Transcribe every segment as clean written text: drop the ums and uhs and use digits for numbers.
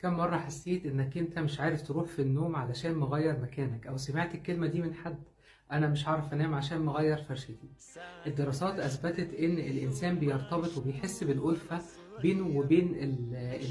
كم مرة حسيت إنك أنت مش عارف تروح في النوم علشان مغير مكانك، أو سمعت الكلمة دي من حد؟ أنا مش عارف أنام عشان مغير فرشتي. الدراسات أثبتت إن الإنسان بيرتبط وبيحس بالألفة بينه وبين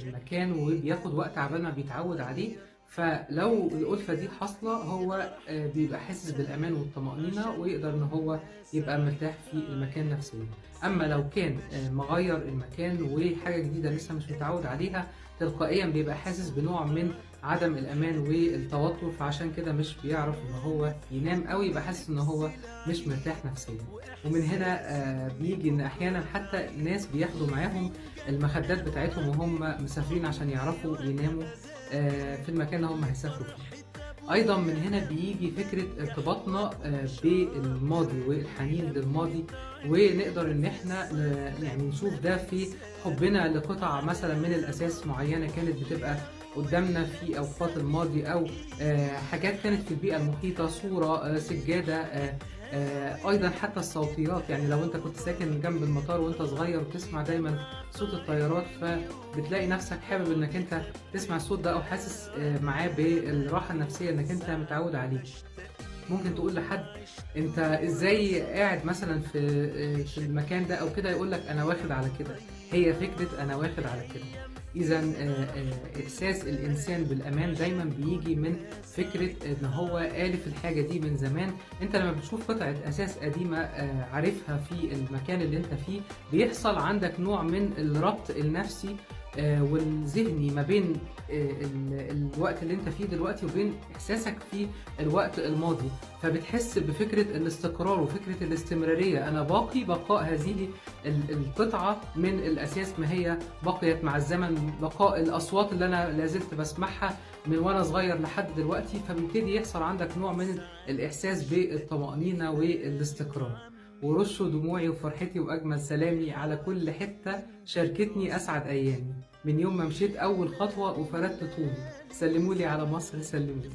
المكان، وبياخد وقت عبال ما بيتعود عليه. فلو الألفة دي حاصلة، هو بيبقى حاسس بالأمان والطمأنينة، ويقدر إن هو يبقى مرتاح في المكان نفسيا. أما لو كان مغير المكان وحاجة جديدة لسه مش متعود عليها، تلقائيا بيبقى حاسس بنوع من عدم الأمان والتوتر، فعشان كده مش بيعرف إن هو ينام، أو يبقى حاسس إن هو مش مرتاح نفسيا. ومن هنا بيجي إن أحيانا حتى الناس بياخدوا معاهم المخدات بتاعتهم وهم مسافرين عشان يعرفوا يناموا في المكان اللي هم هيسافروا فيه. ايضا من هنا بيجي فكره ارتباطنا بالماضي والحنين للماضي، ونقدر ان احنا يعني نشوف ده في حبنا لقطع مثلا من الاساس معينه كانت بتبقى قدامنا في اوقات الماضي، او حاجات كانت في البيئه المحيطه، صوره، سجاده، ايضا حتى الصوتيات. يعني لو انت كنت ساكن جنب المطار وانت صغير وتسمع دايما صوت الطيارات، فبتلاقي نفسك حابب انك انت تسمع الصوت ده، او حاسس معاه بالراحه النفسيه انك انت متعود عليه. ممكن تقول لحد انت ازاي قاعد مثلا في المكان ده او كده، يقول لك انا واخد على كده. هي فكره انا واخد على كده. اذا احساس الانسان بالامان دايما بيجي من فكره ان هو الف الحاجه دي من زمان. انت لما بتشوف قطعه اساس قديمه عارفها في المكان اللي انت فيه، بيحصل عندك نوع من الربط النفسي والذهني ما بين الوقت اللي انت فيه دلوقتي وبين احساسك في الوقت الماضي. فبتحس بفكرة الاستقرار وفكرة الاستمرارية. انا باقي بقاء هذه القطعة من الاساس، ما هي بقيت مع الزمن، بقاء الاصوات اللي انا لازلت بسمعها من وانا صغير لحد دلوقتي. فبيبتدي يحصل عندك نوع من الاحساس بالطمأنينة والاستقرار. ورشوا دموعي وفرحتي وأجمل سلامي على كل حتة شاركتني أسعد أيامي، من يوم ما مشيت أول خطوة وفردت طولي. سلمولي على مصر، سلمولي.